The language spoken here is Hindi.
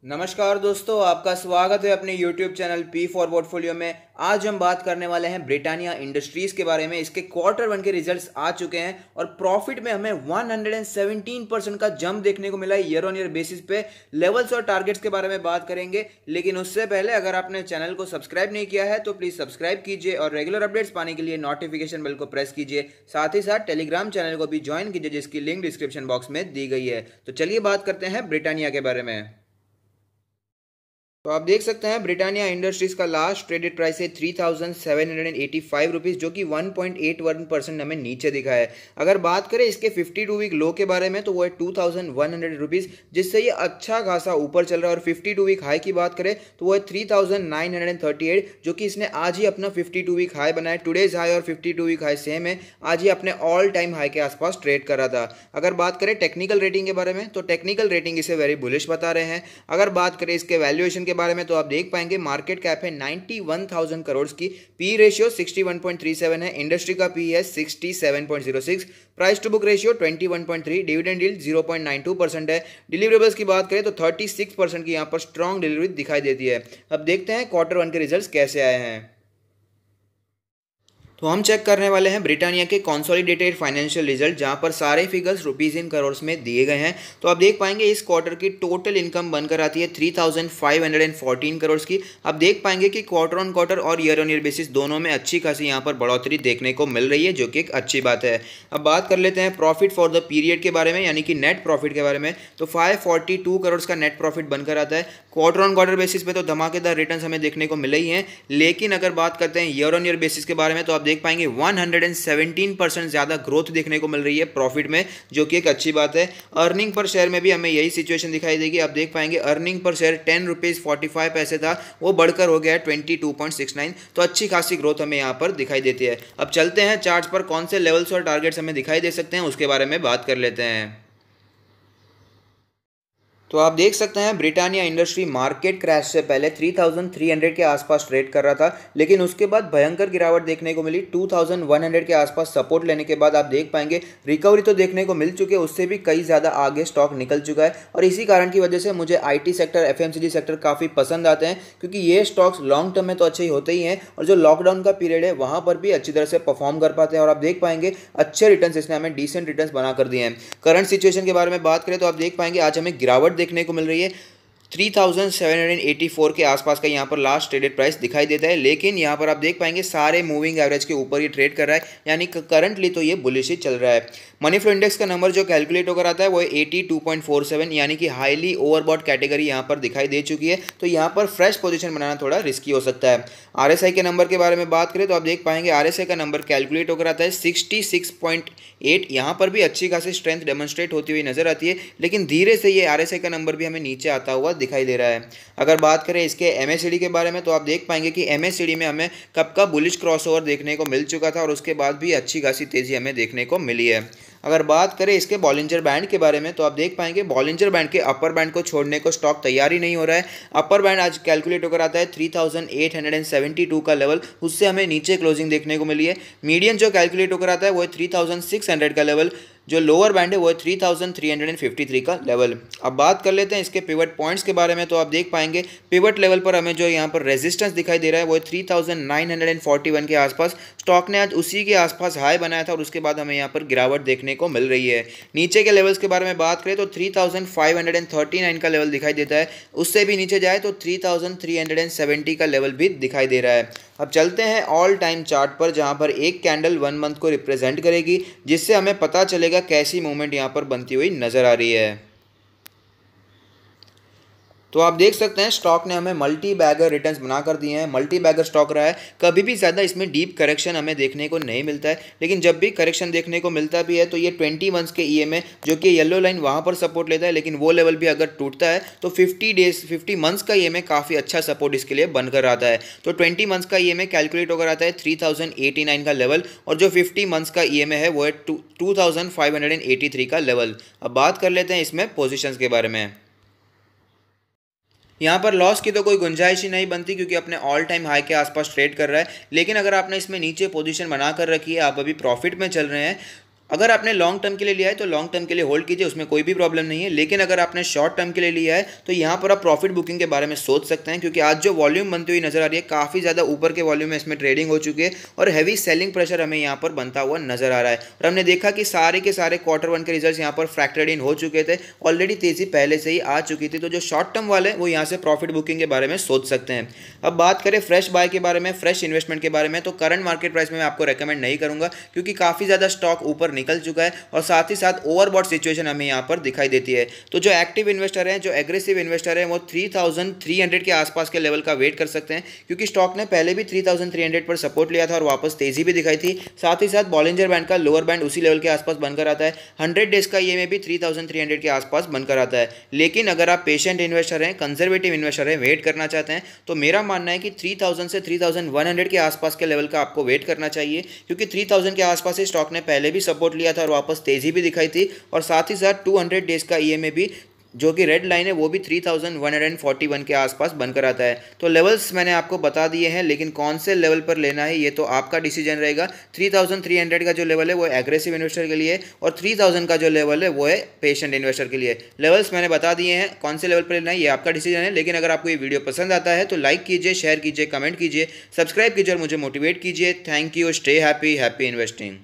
नमस्कार दोस्तों, आपका स्वागत है अपने YouTube channel P for portfolio में। आज हम बात करने वाले हैं ब्रिटानिया इंडस्ट्रीज के बारे में। इसके क्वार्टर वन के रिजल्ट्स आ चुके हैं और प्रॉफिट में हमें 117% का जंप देखने को मिला है ईयर ऑन ईयर बेसिस पे। लेवल्स और टारगेट्स के बारे में बात करेंगे, लेकिन उससे पहले अगर आपने चैनल को सब्सक्राइब नहीं किया है तो प्लीज़ सब्सक्राइब कीजिए और रेगुलर अपडेट्स पाने के लिए नोटिफिकेशन बेल को प्रेस कीजिए। साथ ही साथ टेलीग्राम चैनल को भी ज्वाइन कीजिए, जिसकी लिंक डिस्क्रिप्शन बॉक्स में दी गई है। तो चलिए बात करते हैं ब्रिटानिया के बारे में। तो आप देख सकते हैं ब्रिटानिया इंडस्ट्रीज का लास्ट ट्रेडेड प्राइस है 3785 रुपीज़, जो कि 1.81% हमें नीचे दिखा है। अगर बात करें इसके 52 वीक लो के बारे में तो वो है 2100 रुपीज़, जिससे ये अच्छा खासा ऊपर चल रहा है। और 52 वीक हाई की बात करें तो वो है 3938, जो कि इसने आज ही अपना 52 वीक हाई बनाया। टुडेज हाई और 52 वीक हाई सेम है, आज ही अपने ऑल टाइम हाई के आसपास ट्रेड कर रहा था। अगर बात करें टेक्निकल रेटिंग के बारे में तो टेक्निकल रेटिंग इसे वेरी बुलिश बता रहे हैं। अगर बात करें इसके वैल्यूएशन के बारे में तो आप देख पाएंगे मार्केट कैप है 91,000 करोड़ की, पी रेशियो 61.37 है, इंडस्ट्री का पी है 67.06, price to book ratio 21.3, dividend yield 0.92% है। डिलीवरेबल्स की बात करें तो 36% की यहां पर स्ट्रॉन्ग डिलीवरी दिखाई देती है। अब देखते हैं क्वार्टर वन के रिजल्ट्स कैसे आए हैं। तो हम चेक करने वाले हैं ब्रिटानिया के कंसोलिडेटेड फाइनेंशियल रिजल्ट, जहां पर सारे फिगर्स रुपीज़ इन करोड़ में दिए गए हैं। तो आप देख पाएंगे इस क्वार्टर की टोटल इनकम बनकर आती है 3514 करोड़ की। आप देख पाएंगे कि क्वार्टर ऑन क्वार्टर और ईयर ऑन ईयर बेसिस दोनों में अच्छी खासी यहां पर बढ़ोतरी देखने को मिल रही है, जो कि एक अच्छी बात है। अब बात कर लेते हैं प्रॉफिट फॉर द पीरियड के बारे में, यानी कि नेट प्रॉफिट के बारे में। तो 542 करोड़ का नेट प्रॉफिट बनकर आता है। क्वार्टर ऑन क्वार्टर बेसिस पे तो धमाकेदार रिटर्न्स हमें देखने को मिले ही हैं, लेकिन अगर बात करते हैं ईयर ऑन ईयर बेसिस के बारे में तो आप देख पाएंगे 117% ज़्यादा ग्रोथ देखने को मिल रही है प्रॉफिट में, जो कि एक अच्छी बात है। अर्निंग पर शेयर में भी हमें यही सिचुएशन दिखाई देगी। आप देख पाएंगे अर्निंग पर शेयर 10 रुपीज़ 45 पैसे था, वो बढ़कर हो गया है 22.69। तो अच्छी खासी ग्रोथ हमें यहाँ पर दिखाई देती है। अब चलते हैं चार्ट्स पर कौन से लेवल्स और टारगेट्स हमें दिखाई दे सकते हैं, उसके बारे में बात कर लेते हैं। तो आप देख सकते हैं ब्रिटानिया इंडस्ट्री मार्केट क्रैश से पहले 3300 के आसपास ट्रेड कर रहा था, लेकिन उसके बाद भयंकर गिरावट देखने को मिली। 2100 के आसपास सपोर्ट लेने के बाद आप देख पाएंगे रिकवरी तो देखने को मिल चुकी है, उससे भी कई ज़्यादा आगे स्टॉक निकल चुका है। और इसी कारण की वजह से मुझे आईटी सेक्टर, एफएमसीजी सेक्टर काफ़ी पसंद आते हैं, क्योंकि ये स्टॉक्स लॉन्ग टर्म में तो अच्छे ही होते ही हैं और जो लॉकडाउन का पीरियड है वहाँ पर भी अच्छी तरह से परफॉर्म कर पाते हैं। और आप देख पाएंगे अच्छे रिटर्न इसने हमें डिसेंट रिटर्न बना कर दिए हैं। करंट सिचुएशन के बारे में बात करें तो आप देख पाएंगे आज हमें गिरावट देखने को मिल रही है। 3784 के आसपास का यहाँ पर लास्ट ट्रेडेड प्राइस दिखाई देता है, लेकिन यहाँ पर आप देख पाएंगे सारे मूविंग एवरेज के ऊपर ही ट्रेड कर रहा है, यानी करंटली तो ये बुलिश ही चल रहा है। मनी फ्लो इंडेक्स का नंबर जो कैलकुलेट होकर आता है वो है 82.47, यानी कि हाईली ओवरबॉट कैटेगरी यहाँ पर दिखाई दे चुकी है। तो यहाँ पर फ्रेश पोजीशन बनाना थोड़ा रिस्की हो सकता है। आरएसआई के नंबर के बारे में बात करें तो आप देख पाएंगे आरएसआई का नंबर कैलकुलेट होकर आता है 66.8। यहाँ पर भी अच्छी खासी स्ट्रेंथ डेमोन्स्ट्रेट होती हुई नजर आती है, लेकिन धीरे से ये आरएसआई का नंबर भी हमें नीचे आता हुआ दिखाई दे रहा है। अगर बात करें इसके एमएससीडी के बारे में तो आप देख पाएंगे कि एमएससीडी में हमें कब का बुलिश क्रॉसओवर देखने को मिल चुका था और उसके बाद भी अच्छी खासी तेजी हमें देखने को मिली है। अगर बात करें इसके बॉलिंजर बैंड के बारे में तो आप देख पाएंगे बॉलिंजर बैंड के अपर बैंड को छोड़ने को स्टॉक तैयार ही नहीं हो रहा है। अपर बैंड आज कैलकुलेट होकर आता है 3872 का लेवल, उससे हमें नीचे क्लोजिंग देखने को मिली है। मीडियन जो कैलकुलेट होकर आता है वो है 3600 का लेवल, जो लोअर बैंड है वो है 3353 का लेवल। अब बात कर लेते हैं इसके पिवट पॉइंट्स के बारे में तो आप देख पाएंगे पिवट लेवल पर हमें जो यहाँ पर रेजिस्टेंस दिखाई दे रहा है वो है 3941 के आसपास। स्टॉक ने आज उसी के आसपास हाई बनाया था और उसके बाद हमें यहाँ पर गिरावट देखने को मिल रही है। नीचे के लेवल्स के बारे में बात करें तो 3539 का लेवल दिखाई देता है, उससे भी नीचे जाए तो 3370 का लेवल भी दिखाई दे रहा है। अब चलते हैं ऑल टाइम चार्ट पर, जहां पर एक कैंडल 1 मंथ को रिप्रेजेंट करेगी, जिससे हमें पता चलेगा कैसी मूवमेंट यहां पर बनती हुई नजर आ रही है। तो आप देख सकते हैं स्टॉक ने हमें मल्टी बैगर रिटर्न्स बना कर दिए हैं। मल्टी बैगर स्टॉक रहा है, कभी भी ज़्यादा इसमें डीप करेक्शन हमें देखने को नहीं मिलता है, लेकिन जब भी करेक्शन देखने को मिलता भी है तो ये 20 मंथ्स के ईएमए जो कि येलो लाइन वहाँ पर सपोर्ट लेता है, लेकिन वो लेवल भी अगर टूटता है तो 50 मंथ्स का ईएमए काफ़ी अच्छा सपोर्ट इसके लिए बनकर आता है। तो 20 मंथ्स का ईएमए कैलकुलेट होकर आता है 3089 का लेवल, और जो 50 मंथ्स का ईएमए है वो है 2583 का लेवल। अब बात कर लेते हैं इसमें पोजिशंस के बारे में। यहाँ पर लॉस की तो कोई गुंजाइश ही नहीं बनती, क्योंकि अपने ऑल टाइम हाई के आसपास ट्रेड कर रहा है। लेकिन अगर आपने इसमें नीचे पोजीशन बना कर रखी है, आप अभी प्रॉफिट में चल रहे हैं, अगर आपने लॉन्ग टर्म के लिए लिया है तो लॉन्ग टर्म के लिए होल्ड कीजिए, उसमें कोई भी प्रॉब्लम नहीं है। लेकिन अगर आपने शॉर्ट टर्म के लिए लिया है तो यहाँ पर आप प्रॉफिट बुकिंग के बारे में सोच सकते हैं, क्योंकि आज जो वॉल्यूम बनती हुई नजर आ रही है काफ़ी ज़्यादा ऊपर के वॉल्यूम में इसमें ट्रेडिंग हो चुकी है और हैवी सेलिंग प्रेशर हमें यहाँ पर बनता हुआ नजर आ रहा है। और हमने देखा कि सारे के सारे Q1 के रिजल्ट यहाँ पर फैक्टर्ड इन हो चुके थे, ऑलरेडी तेजी पहले से ही आ चुकी थी। तो जो शॉर्ट टर्म वाले वो यहाँ से प्रॉफिट बुकिंग के बारे में सोच सकते हैं। अब बात करें फ्रेश बाय के बारे में, फ्रेश इन्वेस्टमेंट के बारे में, तो करंट मार्केट प्राइस में मैं आपको रेकमेंड नहीं करूंगा, क्योंकि काफ़ी ज़्यादा स्टॉक ऊपर निकल चुका है और साथ ही साथ ओवरबॉट सिचुएशन हमें यहाँ पर दिखाई देती है। तो जो एक्टिव इन्वेस्टर हैं, जो एग्रेसिव इन्वेस्टर हैं, वो 3300 के आसपास के लेवल का वेट कर सकते हैं, क्योंकि स्टॉक ने पहले भी 3300 पर सपोर्ट लिया था और वापस तेजी भी दिखाई थी। साथ ही साथ बॉलिंजर बैंड का लोअर बैंड उसी लेवल के आसपास बनकर आता है। 100 डेज का ये में भी 3300 के आसपास बनकर आता है। लेकिन अगर आप पेशेंट इन्वेस्टर हैं, कंजर्वेटिव इन्वेस्टर हैं, वेट करना चाहते हैं, तो मेरा मानना है कि 3000 से 3100 के आसपास के लेवल का आपको वेट करना चाहिए, क्योंकि 3000 के आसपास ही स्टॉक ने पहले भी सपोर्ट लिया था और वापस तेजी भी दिखाई थी। और साथ ही साथ 200 डेज का ईएमए भी, जो कि रेड लाइन है, वो भी 3141 के आसपास बनकर आता है। तो लेवल्स मैंने आपको बता दिए हैं, लेकिन कौन से लेवल पर लेना है ये तो आपका डिसीजन रहेगा। 3300 का जो लेवल है वो एग्रेसिव इन्वेस्टर के लिए और 3000 का जो लेवल है वो है पेशेंट इन्वेस्टर के लिए। लेवल्स मैंने बता दिए हैं, कौन से लेवल पर लेना है ये आपका डिसीजन है। लेकिन अगर आपको ये वीडियो पसंद आता है तो लाइक कीजिए, शेयर कीजिए, कमेंट कीजिए, सब्सक्राइब कीजिए और मुझे मोटिवेट कीजिए। Thank you, stay happy, happy investing.